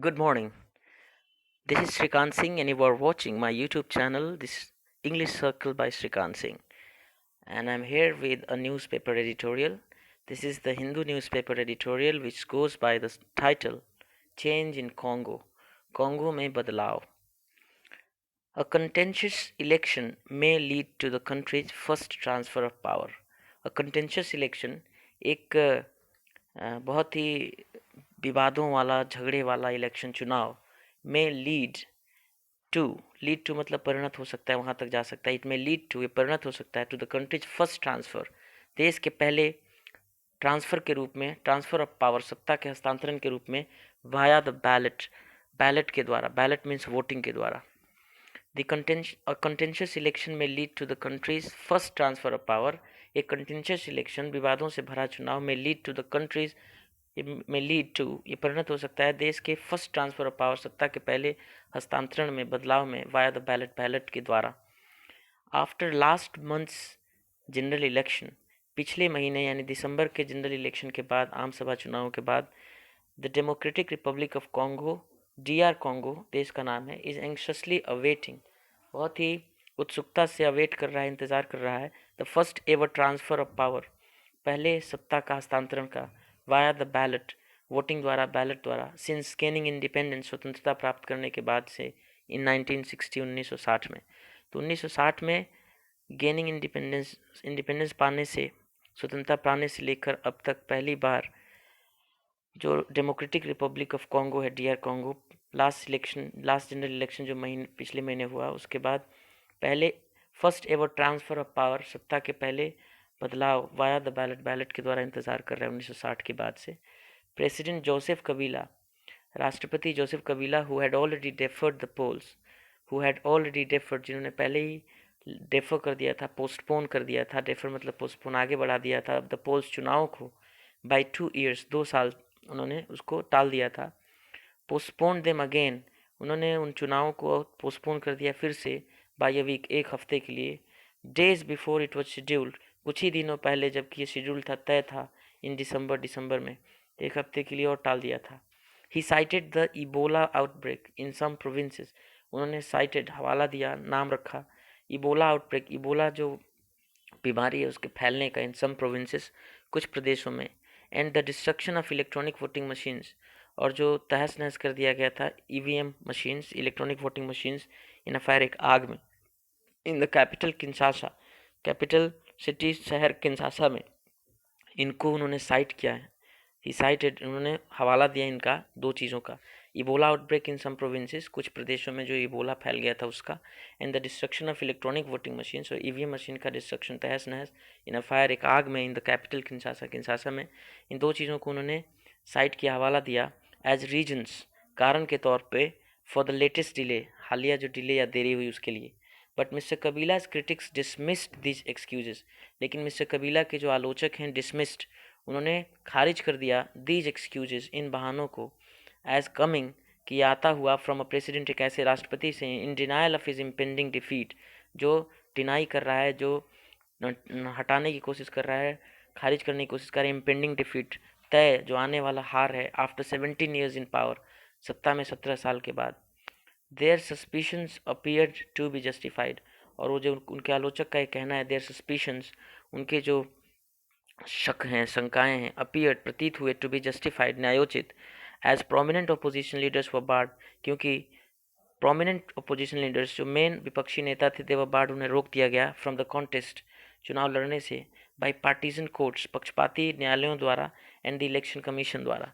Good morning. This is Srikant Singh, and you are watching my YouTube channel, This English Circle by Srikant Singh. And I'm here with a newspaper editorial. This is the Hindu newspaper editorial, which goes by the title Change in Congo. Congo में बदलाव. A contentious election may lead to the country's first transfer of power. A contentious election एक बहुत ही विवादों वाला झगड़े वाला election चुनाव में लीड टू मतलब परिणत हो सकता है, वहां तक जा सकता है. इट में लीड टू, ये परिणत हो सकता है to the country's first transfer, देश के पहले ट्रांसफर के रूप में, ट्रांसफर ऑफ पावर, सत्ता के हस्तांतरण के रूप में, वाया द बैलेट, बैलेट के द्वारा. बैलेट मीन्स वोटिंग के द्वारा. द कंटेंशियस इलेक्शन में lead to the country's first transfer of power. एक कंटेंशियस इलेक्शन, विवादों से भरा चुनाव में लीड टू द कंट्रीज, में लीड टू, ये परिणत हो सकता है देश के फर्स्ट ट्रांसफर ऑफ पावर, सत्ता के पहले हस्तांतरण में, बदलाव में, वाया द बैलेट, बैलेट के द्वारा. After last months general election, पिछले महीने यानी दिसंबर के जनरल इलेक्शन के बाद, आम सभा चुनावों के बाद, the democratic Republic of Congo, DR Congo देश का नाम है, इज एंक्शसली अवेटिंग, बहुत ही उत्सुकता से अवेट कर रहा है, इंतज़ार कर रहा है, the first ever transfer of power, पहले सत्ता का हस्तांतरण का, वाया द बैलेट, वोटिंग द्वारा, बैलेट द्वारा, सिंस गेनिंग इंडिपेंडेंस, स्वतंत्रता प्राप्त करने के बाद से, इन 1960, 1960 में. तो 1960 में गेनिंग इंडिपेंडेंस पाने से, स्वतंत्रता पाने से लेकर अब तक पहली बार जो डेमोक्रेटिक रिपब्लिक ऑफ कॉन्गो है, DR Congo, last general election जो पिछले महीने हुआ, उसके बाद पहले first ever transfer of power, सत्ता के पहले बदलाव, वाया द बैलेट, बैलेट के द्वारा इंतजार कर रहे हैं 1960 के बाद से. प्रेसिडेंट जोसेफ कबीला, राष्ट्रपति Joseph Kabila, who had already deferred the polls, जिन्होंने पहले ही डेफर कर दिया था, पोस्टपोन कर दिया था. डेफर मतलब पोस्टपोन, आगे बढ़ा दिया था द पोल्स, चुनाव को, बाई 2 ईयर्स, 2 साल उन्होंने उसको टाल दिया था. पोस्टपोन देम अगेन, उन्होंने उन चुनावों को पोस्टपोन कर दिया फिर से, बाई अ वीक, एक हफ्ते के लिए. Days before it was scheduled, कुछ ही दिनों पहले जबकि ये शेड्यूल था, तय था, इन दिसंबर में, एक हफ्ते के लिए और टाल दिया था. He cited the Ebola outbreak in some provinces, उन्होंने साइटेड, हवाला दिया, नाम रखा, इबोला आउटब्रेक, इबोला जो बीमारी है उसके फैलने का, इन सम प्रोविंसेस, कुछ प्रदेशों में. And the destruction of electronic voting machines, और जो तहस नहस कर दिया गया था EVM machines, electronic voting machines, in a fire, एक आग में, in the capital Kinshasa, capital city, शहर किंशासा में, इनको उन्होंने साइट किया है. ही साइटेड, उन्होंने हवाला दिया इनका, दो चीज़ों का, Ebola outbreak in some provinces, कुछ प्रदेशों में जो इबोला फैल गया था उसका, and the destruction of electronic voting machine, और EVM मशीन का डिस्ट्रक्शन, तहस नहस, इन अ फायर, एक आग में, in the capital Kinshasa, Kinshasa में. इन दो चीज़ों को उन्होंने साइट किया, हवाला दिया, एज रीजन्स, कारण के तौर पे, फॉर द लेटेस्ट डिले, हालिया जो डिले या देरी हुई उसके लिए. But mister Kabila's critics dismissed these excuses, लेकिन मिस्टर कबीला के जो आलोचक हैं, डिसमिस्ड, उन्होंने खारिज कर दिया, these excuses, इन बहानों को, एज कमिंग, कि आता हुआ, फ्रॉम अ प्रेसिडेंट, एक ऐसे राष्ट्रपति से, in denial of his impending defeat, जो डिनाई कर रहा है, जो हटाने की कोशिश कर रहा है, खारिज करने की कोशिश कर रहा है, इम्पेंडिंग डिफीट, तय, जो आने वाला हार है, आफ्टर 17 ईयर्स इन पावर, सत्ता में 17 साल के बाद. Their suspicions appeared to be justified, और वो जो उनके आलोचक का ये कहना है, देयर सस्पिशंस, उनके जो शक हैं, शंकाएं हैं, अपीयर्ड, प्रतीत हुए, टू बी जस्टिफाइड, न्यायोचित, एज प्रोमिनेंट अपोजिशन लीडर्स व बार्ड, क्योंकि प्रोमिनेंट अपोजिशन लीडर्स, जो मेन विपक्षी नेता थे, देवर बार्ड, उन्हें रोक दिया गया फ्रॉम द कॉन्टेस्ट, चुनाव लड़ने से, बाई पार्टीजन कोर्ट्स, पक्षपाती न्यायालयों द्वारा, एंड द इलेक्शन कमीशन द्वारा.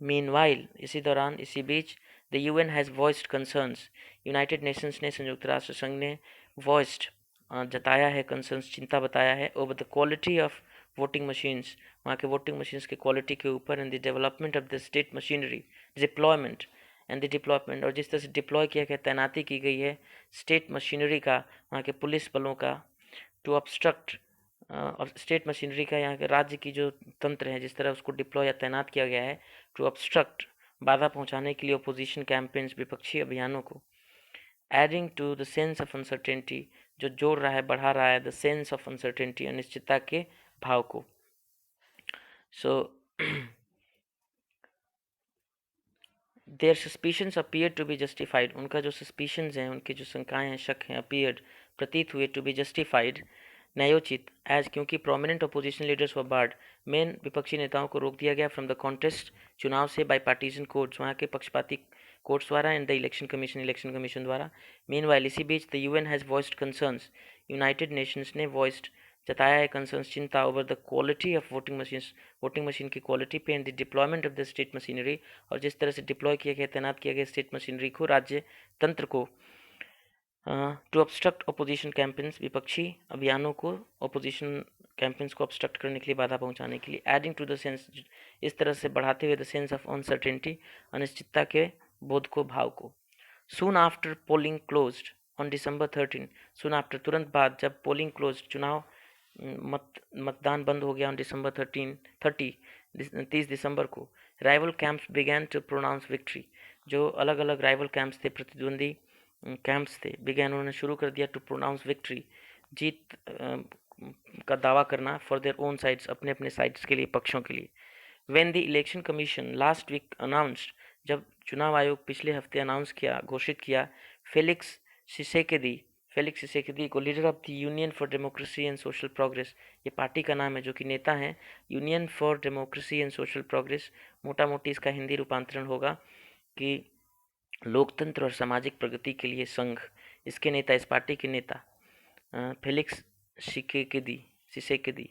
मीनवाइल, इसी दौरान, इसी बीच, the UN has voiced concerns, United Nations ने, संयुक्त राष्ट्र संघ ने, वॉइस्ड, जताया है, कंसर्न्स, चिंता बताया है, over the quality of voting machines, वहाँ के वोटिंग मशीन्स की क्वालिटी के ऊपर, and the development of the state machinery, deployment, and the deployment, और जिस तरह से डिप्लॉय किया गया, तैनाती की गई है स्टेट मशीनरी का, वहाँ के पुलिस बलों का, टू ऑब्स्ट्रक्ट, और स्टेट मशीनरी का, यहाँ के राज्य की जो तंत्र है, जिस तरह उसको डिप्लॉय या तैनात किया गया है, टू ऑब्स्ट्रक्ट, बाधा पहुंचाने के लिए, अपोजिशन कैंपेन्स, विपक्षी अभियानों को, adding to the sense of uncertainty, जो जोड़ रहा है, बढ़ा रहा है, द सेंस ऑफ अनसर्टेनिटी, अनिश्चितता के भाव को. So their suspicions appear to be justified, उनका जो सस्पिशंस हैं, उनकी जो शंकाएं हैं, शक हैं, अपीयर्ड प्रतीत हुए, टू बी जस्टिफाइड न्यायोचित, एज क्योंकि प्रोमिनेंट अपोजिशन लीडर्स व बार्ड, मेन विपक्षी नेताओं को रोक दिया गया फ्रॉम द कॉन्टेस्ट चुनाव से बाई पार्टीजन कोर्ट्स, वहाँ के पक्षपाती कोर्ट्स द्वारा, एंड द इलेक्शन कमीशन द्वारा। मीन वाइल इसी बीच the UN has voiced concerns, United Nations ने वॉइस्ड जताया है कंसर्न्स, चिंता over the quality of voting machine की क्वालिटी पे, and the deployment of the state machinery, और जिस तरह से डिप्लॉय किया गया, तैनात किया गया स्टेट मशीनरी को, राज्य तंत्र को, टू ऑब्स्ट्रक्ट अपोजिशन कैंपेन्स, विपक्षी अभियानों को, अपोजिशन कैंपेन्स को ऑब्स्ट्रक्ट करने के लिए, बाधा पहुंचाने के लिए, एडिंग टू द सेंस, इस तरह से बढ़ाते हुए द सेंस ऑफ अनसर्टेनिटी, अनिश्चितता के बोध को, भाव को। Soon after polling closed on December 13, soon after तुरंत बाद, जब पोलिंग क्लोज चुनाव मतदान बंद हो गया ऑन December 30 दिसंबर को, rival camps began to pronounce victory, जो अलग अलग राइवल कैंप्स थे, प्रतिद्वंदी कैंप्स थे, बिगैन उन्होंने शुरू कर दिया टू प्रोनाउंस विक्ट्री, जीत का दावा करना, फॉर देयर ओन साइड्स, अपने अपने साइड्स के लिए, पक्षों के लिए। When the election commission last week announced, जब चुनाव आयोग पिछले हफ्ते अनाउंस किया, घोषित किया, फेलिक्स सिसेकेदी को leader of the union for democracy and social progress, ये पार्टी का नाम है, जो कि नेता हैं union for democracy and social progress, मोटा मोटी इसका हिंदी रूपांतरण होगा कि लोकतंत्र और सामाजिक प्रगति के लिए संघ, इसके नेता, इस पार्टी के नेता Felix Tshisekedi.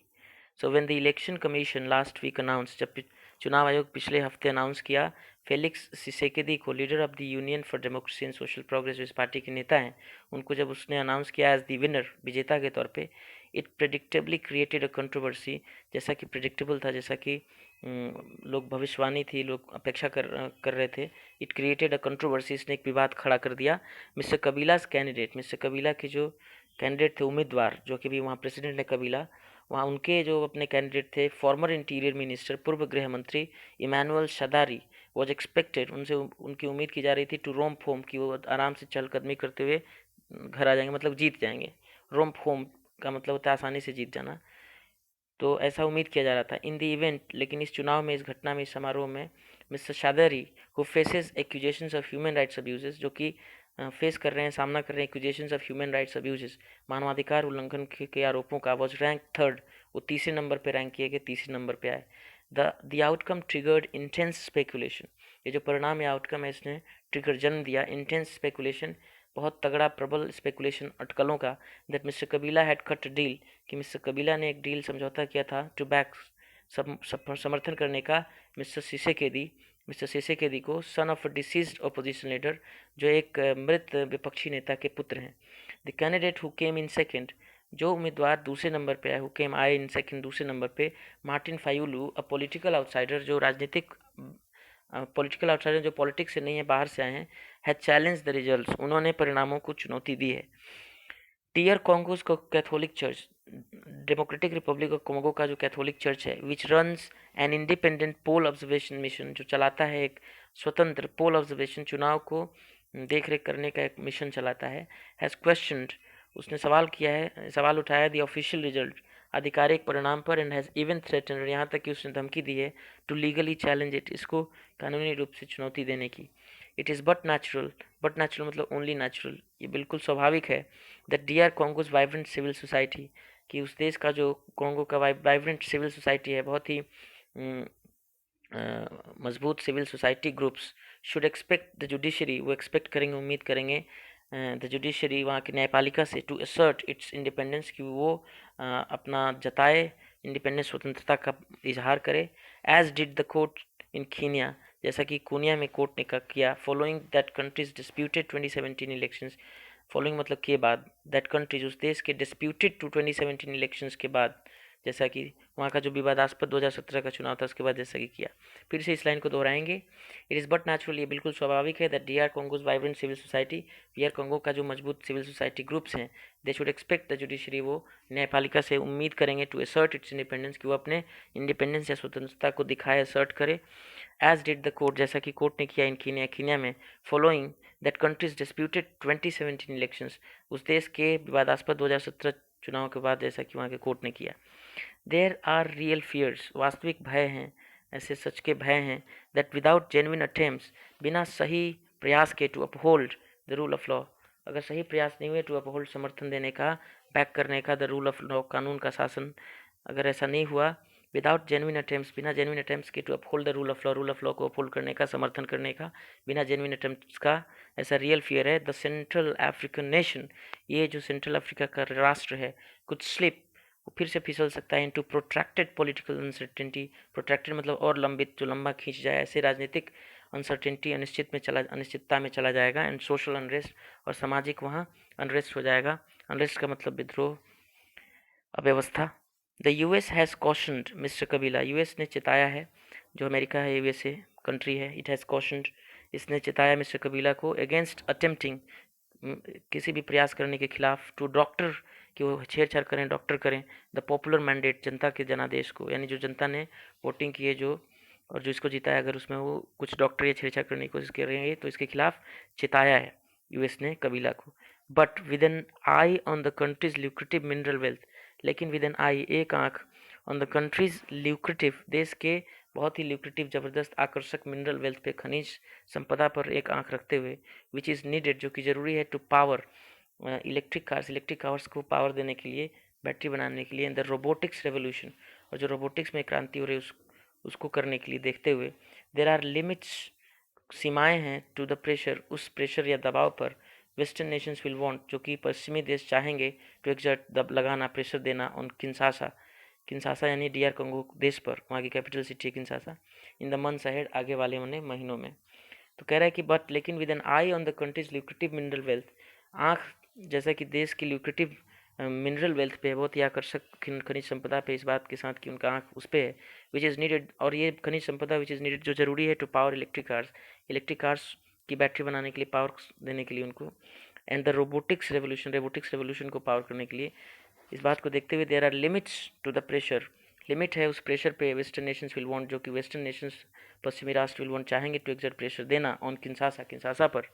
So when the election commission last week announce, जब चुनाव आयोग पिछले हफ्ते अनाउंस किया फेलिक्स सिसेकेदी को leader of the union for democracy and social progress, जो इस पार्टी के नेता हैं, उनको जब उसने अनाउंस किया एज द विनर, विजेता के तौर पे, it predictably created a controversy, जैसा कि प्रेडिक्टेबल था, जैसा कि लोग भविष्यवाणी थी, लोग अपेक्षा कर रहे थे, इट क्रिएटेड अ कंट्रोवर्सी, इसने एक विवाद खड़ा कर दिया। मिस्टर कबीलास कैंडिडेट, मिस्टर कबीला के जो कैंडिडेट थे, उम्मीदवार, जो कि भी वहाँ प्रेसिडेंट है कबीला, वहाँ उनके जो अपने कैंडिडेट थे, फॉर्मर इंटीरियर मिनिस्टर, पूर्व गृह मंत्री इमानुअल शदारी, वॉज एक्सपेक्टेड, उनसे उनकी उम्मीद की जा रही थी, टू रोम्प होम, कि वो आराम से चहलकदमी करते हुए घर आ जाएंगे, मतलब जीत जाएंगे। रोम्प होम का मतलब होता है आसानी से जीत जाना, तो ऐसा उम्मीद किया जा रहा था। इन द इवेंट, लेकिन इस चुनाव में, इस घटना में, इस समारोह में, mister Shadary who faces accusations of human rights abuses, जो कि फेस कर रहे हैं, सामना कर रहे हैं accusations of human rights abuses, मानवाधिकार उल्लंघन के आरोपों का, वॉज रैंक थर्ड, वो तीसरे नंबर पे रैंक किए गए, तीसरे नंबर पे आए। The outcome triggered intense speculation, ये जो परिणाम या आउटकम है, इसने ट्रिगर जन्म दिया इंटेंस स्पेकुलेशन, बहुत तगड़ा प्रबल स्पेकुलेशन, अटकलों का, that mister Kabila had cut deal, कि मिस्टर कबीला ने एक डील, समझौता किया था, टू बैक, समर्थन करने का, मिस्टर सिसेकेदी को, son of a deceased opposition leader, जो एक मृत विपक्षी नेता के पुत्र हैं। The candidate who came in second, जो उम्मीदवार दूसरे नंबर पे आए, हु केम आए इन सेकेंड, दूसरे नंबर पे, मार्टिन फायूलू, अ पॉलिटिकल आउटसाइडर, जो राजनीतिक पॉलिटिकल आउटसाइडर, जो पॉलिटिक्स से नहीं है, बाहर से आए हैं, हैज चैलेंज द रिजल्ट्स, उन्होंने परिणामों को चुनौती दी है। टीयर कॉन्गोज को Catholic church, Democratic Republic of Congo का जो कैथोलिक चर्च है, which runs an independent poll observation mission, जो चलाता है एक स्वतंत्र पोल ऑब्जर्वेशन, चुनाव को देख रेख करने का एक मिशन चलाता है, हैज़ क्वेश्चनड, उसने सवाल किया है, सवाल उठाया द ऑफिशियल रिजल्ट, आधिकारिक परिणाम पर, एंड हैज़ इवन थ्रेटन, यहाँ तक कि उसने धमकी दी है, टू लीगली चैलेंज इट, इसको कानूनी रूप से चुनौती देने की। इट इज़ बट नेचुरल मतलब ओनली नेचुरल, ये बिल्कुल स्वाभाविक है, that D R Congo's vibrant civil society, कि उस देश का जो कॉन्गो का वाइब्रेंट सिविल सोसाइटी है, बहुत ही मजबूत civil society groups, should expect the judiciary, वो एक्सपेक्ट करेंगे, उम्मीद करेंगे द जुडिशरी, वहाँ की न्यायपालिका से, टू असर्ट इट्स इंडिपेंडेंस, कि वो अपना जताए इंडिपेंडेंस, स्वतंत्रता का इजहार करे, as did the court in Kenya, जैसा कि कूनिया में कोर्ट ने किया, following that country's disputed 2017 elections, following मतलब के बाद, दैट कंट्रीज, उस देश के डिस्प्यूटेड टू 2017 इलेक्शंस के बाद, जैसा कि वहाँ का जो विवादास्पद 2017 का चुनाव था, उसके बाद जैसा कि किया। फिर से इस लाइन को दोहराएंगे, इट इज़ बट नेचुरल, ये बिल्कुल स्वाभाविक है, that D R Congo's vibrant civil society, D R Congo का जो मजबूत सिविल सोसाइटी ग्रुप्स हैं, they should expect the judiciary, वो न्यायपालिका से उम्मीद करेंगे, टू असर्ट इट्स इंडिपेंडेंस, कि वो अपने इंडिपेंडेंस या स्वतंत्रता को दिखाए, असर्ट करे, एज डिड द कोर्ट, जैसा कि कोर्ट ने किया इन कीनिया में, following that country's disputed 2017 elections, उस देश के विवादास्पद 2017 चुनाव के बाद, जैसा कि वहाँ के कोर्ट ने किया। देयर आर रियल फियर्स, वास्तविक भय हैं, ऐसे सच के भय हैं, दैट विदाउट जेन्युइन अटेम्प्ट्स, बिना सही प्रयास के to uphold the rule of law, अगर सही प्रयास नहीं हुए टू अपहोल्ड समर्थन देने का, बैक करने का, द रूल ऑफ लॉ कानून का शासन, अगर ऐसा नहीं हुआ, विदाउट जेन्युइन अटेम्प्ट्स, बिना जेन्युइन अटेम्प्ट्स के to uphold the rule of law को अपहोल्ड करने का, समर्थन करने का, बिना जेन्युइन अटेम्प्ट्स का, ऐसा रियल फियर है द सेंट्रल अफ्रीकन नेशन, ये जो सेंट्रल अफ्रीका का राष्ट्र है, कुछ स्लिप, वो फिर से फिसल सकता है into protracted political uncertainty, protracted मतलब और लंबित, जो लंबा खींच जाए, ऐसे राजनीतिक अनसर्टेनिटी, अनिश्चितता में चला जाएगा, एंड सोशल अनरेस्ट, और सामाजिक वहाँ अनरेस्ट हो जाएगा। अनरेस्ट का मतलब विद्रोह, अव्यवस्था। The US has cautioned mister Kabila, US ने चिताया है, जो अमेरिका है यूएसए कंट्री है, इट हैज़ कॉशनड, इसने चिताया मिस्टर कबीला को अगेंस्ट अटेम्प्टिंग, किसी भी प्रयास करने के खिलाफ, टू डॉक्टर, कि वो छेड़छाड़ करें, डॉक्टर करें, द पॉपुलर मैंडेट, जनता के जनादेश को, यानी जो जनता ने वोटिंग की है जो, और जो इसको जीता है, अगर उसमें वो कुछ डॉक्टर या छेड़छाड़ करने की कोशिश करेंगे तो इसके खिलाफ चिताया है यूएस ने कबीला को। But with an eye on the country's lucrative mineral wealth, लेकिन विद एन आई, एक आँख, ऑन द कंट्रीज ल्यूक्रेटिव, देश के बहुत ही ल्यूक्रेटिव, ज़बरदस्त, आकर्षक मिनरल वेल्थ पे, खनिज संपदा पर एक आंख रखते हुए, विच इज़ नीडेड, जो कि ज़रूरी है, टू पावर इलेक्ट्रिक कार्स को पावर देने के लिए, बैटरी बनाने के लिए, इन द रोबोटिक्स रेवोल्यूशन, और जो रोबोटिक्स में क्रांति हो रही है उसको करने के लिए देखते हुए, देर आर लिमिट्स, सीमाएं हैं, टू द प्रेशर, उस प्रेशर या दबाव पर, वेस्टर्न नेशंस विल वांट, जो कि पश्चिमी देश चाहेंगे, टू एक्सर्ट, दब लगाना, प्रेशर देना, ऑन किन्सासा, किन्सासा यानी डीआर कंगो देश पर, वहाँ की कैपिटल सिटी है किन्सासा, इन द मंथ्स अहेड, आगे वाले महीनों में। तो कह रहा है कि बट, लेकिन with an eye on the country's lucrative mineral wealth, आँख जैसा कि देश की ल्यूक्रेटिव मिनरल वेल्थ पे है, बहुत ही आकर्षक खनिज संपदा पे, इस बात के साथ कि उनका आँख उस पे है, विच इज़ नीडेड, और ये खनिज संपदा विच इज़ नीडेड, जो ज़रूरी है, टू पावर इलेक्ट्रिक कार्स की बैटरी बनाने के लिए, पावर देने के लिए उनको, एंड द रोबोटिक्स रेवोल्यूशन को पावर करने के लिए, इस बात को देखते हुए, there are limits to the pressure, limit है उस प्रेशर पे, वेस्टर्न नेशंस विल वांट, जो कि वेस्टर्न नेशंस, पश्चिमी राष्ट्र, विल वांट, चाहेंगे, टू एक्सर्ट, प्रेशर देना, ऑन किन्सासा पर,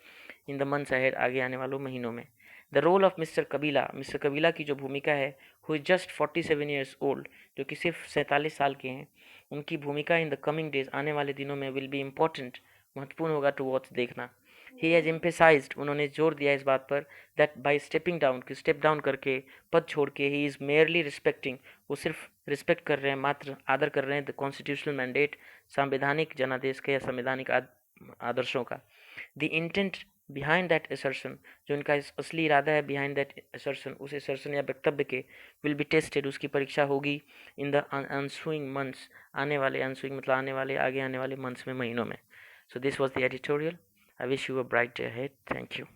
इन द मंथ्स अहेड, आगे आने वालों महीनों में। द रोल ऑफ मिस्टर कबीला की जो भूमिका है, who is just 47 years old, जो कि सिर्फ 47 साल के हैं, उनकी भूमिका इन द कमिंग डेज, आने वाले दिनों में, विल बी इम्पोर्टेंट, महत्वपूर्ण होगा, टू वॉच, देखना। ही हैज़ एम्फेसाइज्ड, उन्होंने जोर दिया इस बात पर, दैट बाई स्टेपिंग डाउन, कि स्टेप डाउन करके, पद छोड़ के, ही इज़ मेयरली रिस्पेक्टिंग, वो सिर्फ रिस्पेक्ट कर रहे हैं, मात्र आदर कर रहे हैं, द कॉन्स्टिट्यूशनल मैंडेट, संवैधानिक जनादेश के या संवैधानिक आदर्शों का। The intent behind that assertion, जो इनका असली इरादा है, बिहाइंड दैट असर्शन, उस असर्शन या वक्तव्य के, विल बी टेस्टेड, उसकी परीक्षा होगी, इन द अनसुइंग मंथ्स, आने वाले, अनसुइंग मतलब आने वाले, आगे आने वाले मंथ्स में, महीनों में। So this was the editorial. I wish you a bright day ahead. Thank you.